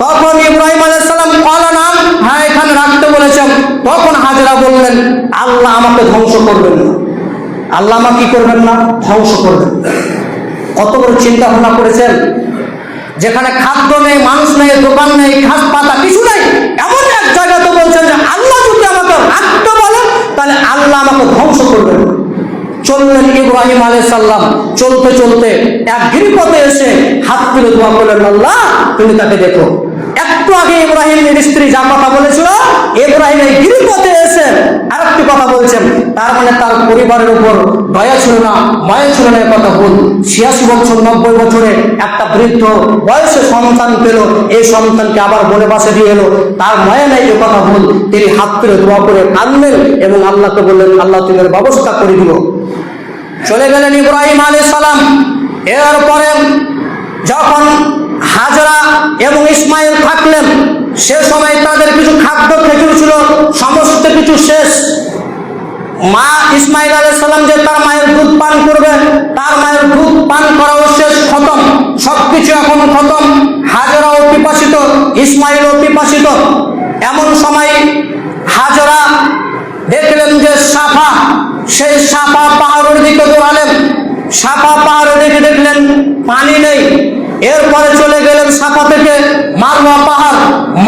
তখন ইব্রাহিম আলাইহিস সালাম বললেন, হ্যাঁ এখানে রাখতে বলেছেন। তখন হাজেরা বললেন, আল্লাহ আমাকে ধ্বংস করবেন না, আল্লাহ আমাকে কি করবেন না, ধ্বংস করবেন। কত বড় চিন্তা ভাবনা করেছেন, যেখানে খাদ্য নেই, মানুষ নেই, দোকান নেই, ঘাস পাতা কিছু নেই, এমন এক জায়গাতে বলছেন যে আল্লাহ যদি আমাকে রাখতে বলেন তাহলে আল্লাহ আমাকে ধ্বংস করবেন। চললেন ইব্রাহিম আলাইহিস সালাম, চলতে চলতে এক গিরিপথে এসে হাত তুলে দোয়া করলেন, আল্লাহ তুমি তাকে দেখো। একটু আগে ইব্রাহিমের স্ত্রী যা কথা বলেছিল, ইব্রাহিম এই গিরিপথে এসে আরেকটি কথা বলছেন। তার মানে তার পরিবারের উপর দয়া ছিল না, মায়া ছিল না, কথা ভুল। 86 বছর 90 বছরে একটা বৃদ্ধ বয়সে সন্তান পেল, এই সন্তানকে আবার বনে বাসে দিয়ে এলো, তার মায়া নেই, এ কথা ভুল। তিনি হাত তুলে দোয়া করে কাঁদলেন এবং আল্লাহকে বললেন, আল্লাহ তুমি এর ব্যবস্থা করে দিল। চলে গেলেন ইব্রাহিম আলাইহিস সালাম। এরপরে যখন হাজরা এবং ইসমাইল থাকলেন, সে সময় তাদের কিছু খাদ্য খেজুর ছিল, সমস্ত কিছু শেষ। মা ইসমাইল আলাইহিস সালাম যে তার মায়ের দুধ পান করবে, তার মায়ের দুধ পান করাও শেষ, খতম, সবকিছু এখন খতম। হাজরাও পিপাসিত, ইসমাইলও পিপাসিত। এমন সময় হাজরা দেখলেন যে সাফা, সেই সাফা পাহাড়ের দিকে দৌড়ালেন। সাফা পাহাড়ে দেখে দেখলেন পানি নেই। এরপরে চলে গেলেন সাফা থেকে মারওয়া পাহাড়,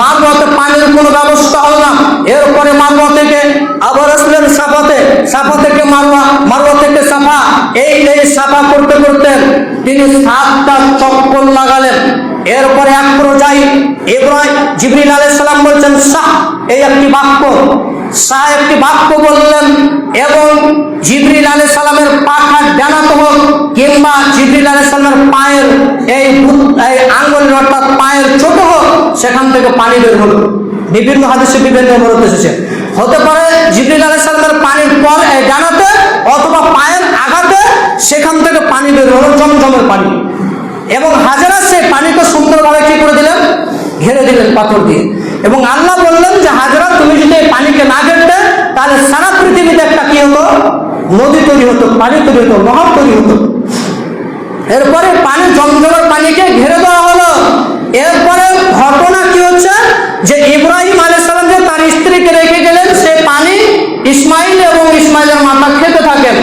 মারওয়াতে পানির কোনো ব্যবস্থা হলো না। এরপরে মারওয়া থেকে আবার আসলেন সাফাতে, সাফা থেকে মারওয়া, মারওয়া থেকে সাফা। এই সাফা করতে করতে তিনি 7টা চক্কর লাগালেন। এরপরে এক পর্যায়ে ইব্রাহিম জিবরিল আলাইহিস সালাম বলছেন, সাহ, এই একটি বাক্য, শাহ একটি বাক্য বললেন, এবং জিবরিল আলাইহিস সালামের পাখার ডানাতে হোক কিংবা জিবরিল আলাইহিস সালামের পায়ের এই আঙ্গুলের অর্থাৎ পায়ের ছোট হোক, সেখান থেকে পানি বের হলো। বিভিন্ন হাদিসে বিভিন্ন বর্ণনা এসেছে, হতে পারে জিবরিল আলাইহিস সালামের পানির পর এই ডানাতে অথবা পায়ের আঘাতে সেখান থেকে পানি বের হলো, জমজমের পানি। এবং হাজেরা সেই পানিকে সুন্দরভাবে কি করে দিলেন, ঘেরে দিলেন পাথর দিয়ে। এবং আল্লাহ বললেন যে হাজরা, তুমি যদি এই পানিকে না ঘেরতে তাহলে সারা পৃথিবীতে একটা কি হতো, নদী তৈরি হতো, পানি তৈরি হতো, নহর তৈরি হতো। এরপরে পানি, জমজমের পানিকে ঘিরে দেওয়া হলো। এরপরে ঘটনা কি হচ্ছে যে ইব্রাহিম আলাইহিস সালাম যে তার স্ত্রীকে রেখে গেলেন, সে পানি ইসমাইল এবং ইসমাইলের মাতা খেতে থাকেন।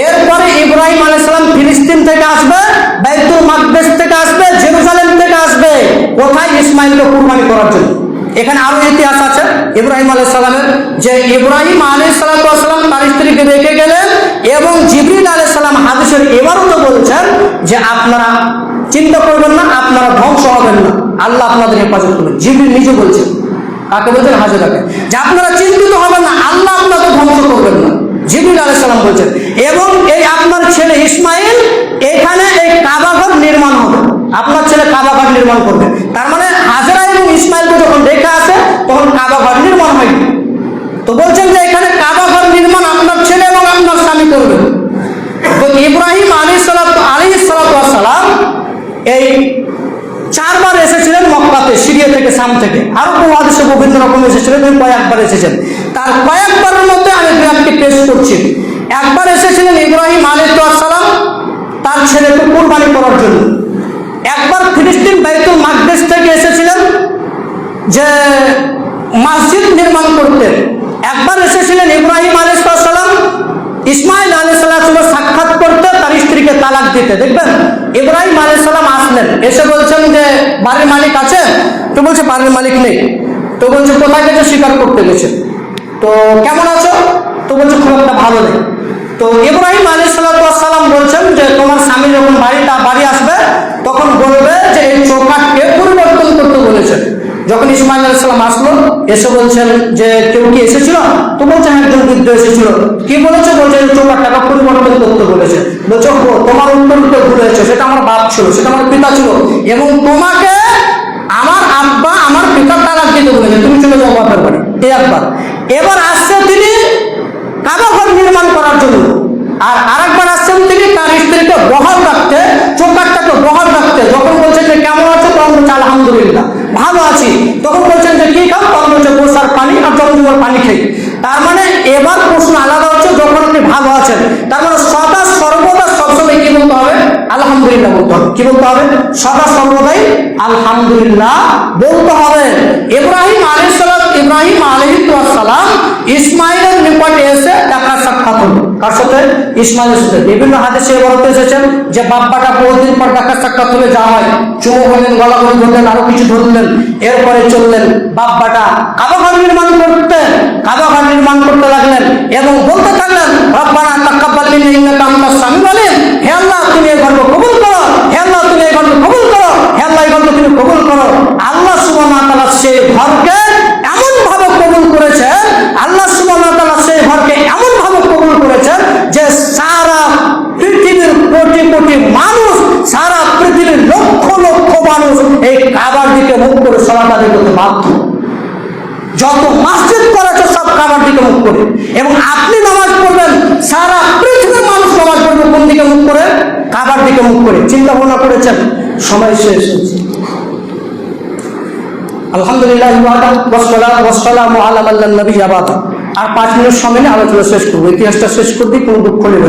এরপরে ইব্রাহিম আলাইহিস সালাম ফিলিস্তিন থেকে আসবে, বাইতুল মাকদেস থেকে আসবে, জেরুজালেম থেকে আসবে, কোথায়, ইসমাইলকে কুরবানি করার জন্য। এখানে আরো ইতিহাস আছে ইব্রাহিম আলাইহিস সালামের, যে ইব্রাহিম আলাইহিস সালাম তার স্ত্রীকে রেখে গেলেন এবং জিবরিল আলাইহিস সালাম হাদিসের এবারও বলছেন যে আপনারা চিন্তা করবেন না, আপনারা ধ্বংস হবেন না, আল্লাহ আপনাদের হেফাজত করবেন। জিবরিল নিজে বলছেন, কাকে বলছেন, হাজেরাকে, যে আপনারা চিন্তিত হবেন না, আল্লাহ আপনাদের ধ্বংস করবেন না, জিবরিল আলাইহিস সালাম বলছেন। এবং এই আপনার ছেলে ইসমাইল এখানে এই কাবাঘর নির্মাণ হবে, আপনার ছেলে কাবাঘর নির্মাণ করবে। তার মানে হাজেরা এবং ইসমাইলকে যখন রেখে আসে তখন কাবাঘর নির্মাণ হয়নি। তো বলছেন যে এখানে কাবাঘর নির্মাণ আপনার ছেলে এবং আপনার স্বামী করবে। তো ইব্রাহিম আলাইহিস সালাম এই 4 বার এসেছিলেন মক্কাতে, সিরিয়া থেকে, শাম থেকে, আরো বহু হাদিসে বিভিন্ন রকম এসেছিলেন, কয়েকবার এসেছেন। তার কয়েকবারের মধ্যে আমি একটি পেশ করছি। একবার এসেছিলেন ইব্রাহিম আলাইহিস সালাম তার ছেলেকে কুরবানি করার জন্য। একবার ফিলিস্তিন বাইতুল মাকদেস থেকে এসেছিলেন যে মসজিদ নির্মাণ করতে। একবার এসেছিলেন ইব্রাহিম আলাইহিস সালাম ইসমাইল আলাইহিস সালামের সাক্ষাৎ করতে, তার স্ত্রীকে তালাক দিতে। দেখবেন ইব্রাহিম আলাইহিস সালাম আসলেন, এসে বলছেন যে বাড়ির মালিক আছে? তো বলছে বাড়ির মালিক নেই। তো বলছে কোথায় গেছে? শিকার করতে গেছে। তো কেমন আছো? তো বলছে খুব একটা ভালো নেই। তো ইব্রাহিম আলাইহিস সালাম বলছেন যে তোমার স্বামী যখন বাড়ি আসবে তখন বলবে যে এই চৌকাঠকে পরিবর্তন করতে বলেছেন। যখন ইসমাইল আলাইহিস সালাম আসলো, এসে বলছেন যে কেউ কি এসেছিল? তো বলছে একজন বৃদ্ধ এসেছিল। কি বলেছে? বলছে চৌকাঠটাকে পরিবর্তন করতে বলেছে। বলছে তোমার উত্তরটা ভুল হয়েছে, সেটা আমার বাপ ছিল, সেটা আমার পিতা ছিল, এবং তোমাকে আমার আব্বা আমার পিতা তালাক দিতে বলেছে, তুমি চলে যাও বাপের বাড়ি। এই একবার। এবার আসছে তিনি কাবাঘর নির্মাণ করার জন্য, আর আরেকবার আসছেন তিনি তার স্ত্রীকে বহাল রাখতে, চৌকাঠটাকে বলছে আলহামদুলিল্লাহ ভালো আছি। তখন বলছেন যে কি খাও? তখন বলছে গোশ আর পানি, আর জমজমার পানি খেয়ে। তার মানে এবার প্রশ্ন আলাদা হচ্ছে, যখন আপনি ভালো আছেন তার মানে সদা সর্বদা সবসময় কি বলতে হবে? আলহামদুলিল্লাহ বলতে হবে। কি বলতে হবে? সদা সর্বদাই আলহামদুলিল্লাহ বলতে হবে। ইব্রাহিম আলাইহিস সালাম ইসমাইলের নিকটে এসে দেখা সাক্ষাৎ হলো। কার সাথে? ইসমাইলের সাথে। বিভিন্ন হাদিসে বলতে এসেছেন যে বাপ্পাটা বহুদিন পর দেখা সাক্ষাৎ হলে যা হয়, চুমু হলেন, গলা ধরলেন, আরো কিছু ধরলেন, এরপরে চললেন বাপ্পাটা কাবাঘর নির্মাণ করতে লাগলেন এবং বলতে থাকলেন রব্বানা তাকাব্বাল মিন্না ইন্নাকা আনতাস সামিউল আলিম। হে আল্লাহ তুমি এই ঘরকে কবুল করো, হে আল্লাহ তুমি এই ঘরকে কবুল করো, হে আল্লাহ এই ঘরকে তুমি কবুল করো। আল্লাহ সুবহানাহু ওয়া তাআলা সেই ঘরকে এমন ভাবে কবুল করেছেন, আল্লাহ সুবহানাহু ওয়া তাআলা সেই ঘরকে এমন ভাবে কবুল করেছেন যে সারা পৃথিবীর কোটি কোটি মানুষ, সারা পৃথিবীর লক্ষ লক্ষ মানুষ এই কাবার দিকে মুখ করে সালাত আদায় করতে বাধ্য। যত মসজিদ করা আছে সব কাবার দিকে মুখ করে, এবং আপনি নামাজ পড়বেন সারা পৃথিবীর মানুষ নামাজ পড়বে কোন দিকে মুখ করে? কাবার দিকে মুখ করে। চিন্তা ভাবনা করেছেন? সময় শেষ হয়েছে। আলহামদুলিল্লাহ ওয়াসসালামু আলা মান লা নাবিয়্যা বা'দা। আর 5 মিনিট সময় নিয়ে আলোচনা শেষ করবো, ইতিহাসটা শেষ করে দিই, কোনো দুঃখ নেই।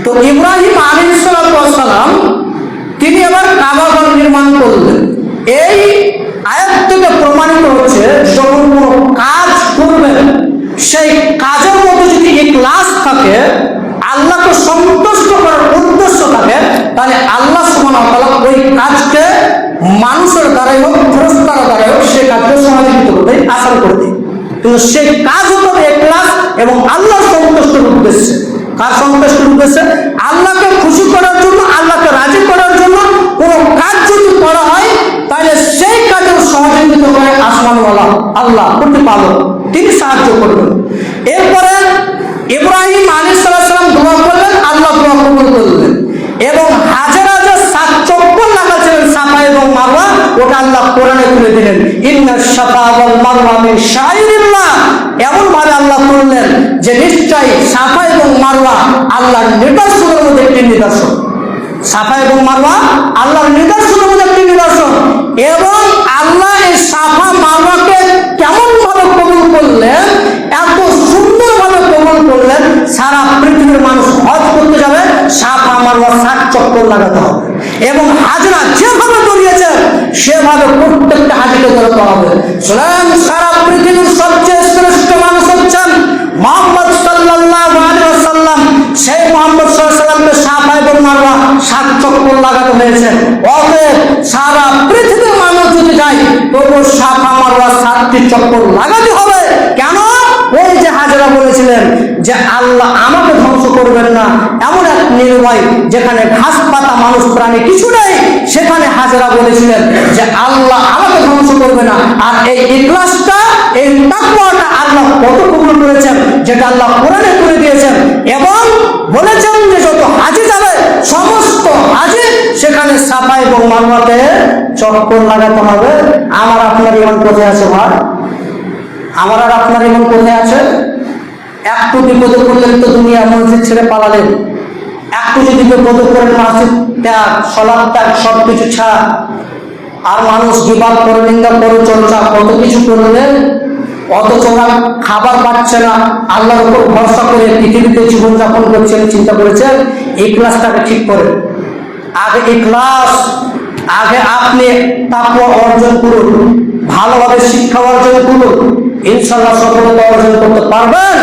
তো ইব্রাহিম আলাইহিস সালাম তিনি আবার কাবা ঘর নির্মাণ করলেন। এই আয়াত থেকে প্রমাণিত হচ্ছে যখন কোনো কাজ করবেন সেই কাজের মধ্যে যদি ইখলাস থাকে, আল্লাহকে সন্তুষ্ট করার উদ্দেশ্য থাকে, তাহলে আল্লাহ সুবহানাহু ওয়া তাআলা ওই কাজকে মানুষের দ্বারাই হোক, ফেরেশতার দ্বারাই হোক, সেই কাজকে সহযোগিতা করতে আসান করে দেয়। কিন্তু সেই কাজ হতে হবে ইখলাস এবং আল্লাহ সন্তুষ্টের উদ্দেশ্যে। কার সন্তুষ্টের উদ্দেশ্যে? আল্লাহকে খুশি করার জন্য, আল্লাহকে রাজি করার জন্য কোনো কাজ যদি করা হয়, তাহলে সেই কাজের সহযোগিতা করে আসমানওয়ালা আল্লাহ প্রতিপালক, তিনি সাহায্য করবেন। এরপরে ইব্রাহিম আলাইহিস সালাম দোয়া করলেন, আল্লাহ দোয়া কবুল করলেন। এবং হাজেরা যে 7 চক্কর লাগাচ্ছিলেন সাফা এবং মারওয়া, ওটা আল্লাহ কোরআনে তুলে দিলেন, ইন্নাশ সাফা ওয়াল মারওয়া মিন শাইরিল্লাহ। এমন ভাবে আল্লাহ বললেন যে নিশ্চয়ই সাফা এবং মারওয়া আল্লাহর নিদর্শনের মধ্যে একটি নিদর্শন। সাফা এবং মারওয়া আল্লাহর নিদর্শনের মধ্যে একটি নিদর্শন। এবং আল্লাহ এই সাফা মারওয়াকে কেমন ভাবে কবুল করলেন, এত সুন্দর ভাবে কবুল করলেন, সারা পৃথিবীর মানুষ হজ করতে যাবে, সাফা মারওয়া 7 চক্কর লাগাতে হবে। এবং হাজরা যেভাবে দৌড়িয়েছে সেভাবে প্রত্যেকটা হাজিকে দৌড়াতে হবে। শুনেন, সারা পৃথিবীর সবচেয়ে শ্রেষ্ঠ মানুষ হচ্ছেন মুহাম্মদ সাল্লাল্লাহু আলাইহি ওয়াসাল্লাম। সেই মুহাম্মদ সাল্লাল্লাহু আলাইহি ওয়াসাল্লামকে সাফা এবং মারওয়া 7 চক্কর লাগাতে হয়েছে। অতএব সারা পৃথিবীর মানুষ যদি যায়, তবু সাফা মারওয়া 7টি চক্কর লাগাতে হবে। কেন? ওই যে হাজরা বলেছিলেন যে আল্লাহ আমাকে ধ্বংস করবেন না, এমন এক নির্ভয় যেখানে ঘাস পাতা মানুষ প্রাণী কিছু নেই, সেখানে হাজরা বলেছিলেন যে আল্লাহ আমাকে ধ্বংস করবে না। আর এই ইখলাসটা, এই তাকওয়াটা আল্লাহ কত কবুল করেছেন, যেটা আল্লাহ কোরআনে তুলে দিয়েছেন। এবং বলেছেন যে যত হাজি যাবে সমস্ত হাজি সেখানে সাফা এবং মারওয়াতে চক্কর লাগাতে হবে। আমার আপনার ইমান কোথায় আছে ভাই? আমার আর আপনার ইমান কোথায় আছে? একটু বিপদে পড়লেন তো দুনিয়া মসজিদ ছেড়ে পালালেন, একটু যদি বিপদে পড়েন মসজিদ ত্যাগ, সালাত ত্যাগ, সবকিছু ছাড়। আর মানুষ বিবাদ করে, নিন্দা করে, চর্চা কত কিছু করলেন, অথচ ওরা খাবার পাচ্ছে না, আল্লাহর উপর ভরসা করে পৃথিবীতে জীবনযাপন করছেন। চিন্তা করেছেন? ইখলাসটাকে ঠিক করে, আগে ইখলাস, আগে আপনি তাকওয়া অর্জন করুন, ভালোভাবে শিক্ষা অর্জন করুন, ইনশাআল্লাহ সফলতা অর্জন করতে পারবেন।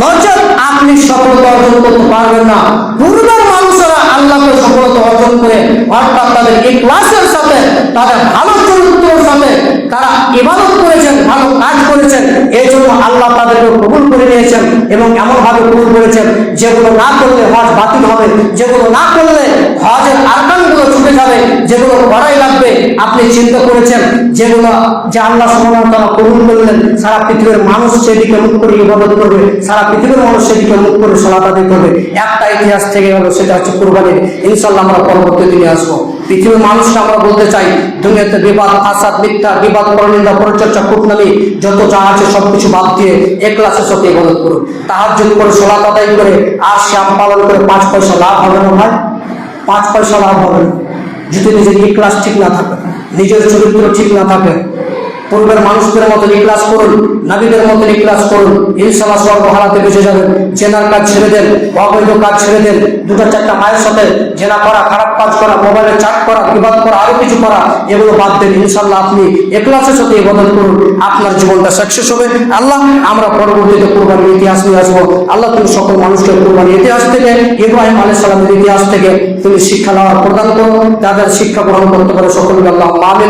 নচেত আপনি সফলতা অর্জন করতে পারবেন না। পূর্বের মানুষেরা আল্লাহকে সফলতা অর্জন করে, অর্থাৎ তাদের ইখলাসের সাথে, তাদের ভালো চরিত্রের সাথে তারা ইবাদত করেছেন, ভালো কাজ করেছেন, এই জন্য আল্লাহ তাদেরকে কবুল করে নিয়েছেন। এবং এমনভাবে কবুল করেছেন যেগুলো না করলে হজ বাতিল হবে, যেগুলো না করলে হজের আরকানগুলো ছুটে যাবে, যেগুলো করাই লাগবে। আপনি চিন্তা করেছেন যেগুলো যে আল্লাহ সুবহানাহু ওয়া তাআলা কবুল করলেন, সারা পৃথিবীর মানুষ সেদিকে মুখ করে ইবাদত করবে, সারা পৃথিবীর মানুষ সেদিকে মুখ করে সালাত আদায় করবে। একটা ইতিহাস থেকে গেল, সেটা হচ্ছে কুরবানির। ইনশাআল্লাহ আমরা পরবর্তী দিনে আসবো। পৃথিবীর মানুষকে আমরা বলতে চাই, দুনিয়াতে বিবাদ, ফাসাদ, মিথ্যা, বিবাদ, পরনিন্দা, পরচর্চা, কূটনামি যত যা আছে সবকিছু বাদ দিয়ে ইখলাসের সাথে ইবাদত করুন। তাহাজ্জুদ করে, সালাত আদায় করে, আর শ্যাম পালন করে 5 পয়সা লাভ হবে না ভাই, 5 পয়সা লাভ হবে না যদি নিজের ইখলাস ঠিক না থাকে। নিজের চরিত্র ঠিক না থাকে, পূর্বের মানুষদের মতো ইখলাস করুন, নবীদের মতো ইখলাস করুন, ইনশাআল্লাহ সর্বহারাতে বেঁচে যাবেন। জেনার কাজ ছেড়ে দেন, অবৈধ কাজ ছেড়ে দেন, দুটো চারটা মায়ের সাথে জেনা করা, খারাপ কাজ করা, মোবাইলে চাট করা, বিবাদ করা, আরো কিছু করা, এগুলো বাদ দেন। ইনশাআল্লাহ আপনি ইখলাসের সাথে ইবাদত করুন, আপনার জীবনটা সাকসেস হবে। আল্লাহ, আমরা পরবর্তীতে কুরবানির ইতিহাস নিয়ে আসবো। আল্লাহ, তুমি সকল মানুষকে কুরবানির ইতিহাস থেকে, ইব্রাহিম আলাইহিস সালামের ইতিহাস থেকে তুমি শিক্ষা নেওয়ার প্রদান করো, তাদের শিক্ষা গ্রহণ করতে পারে সকলকে। আল্লাহ আমিন।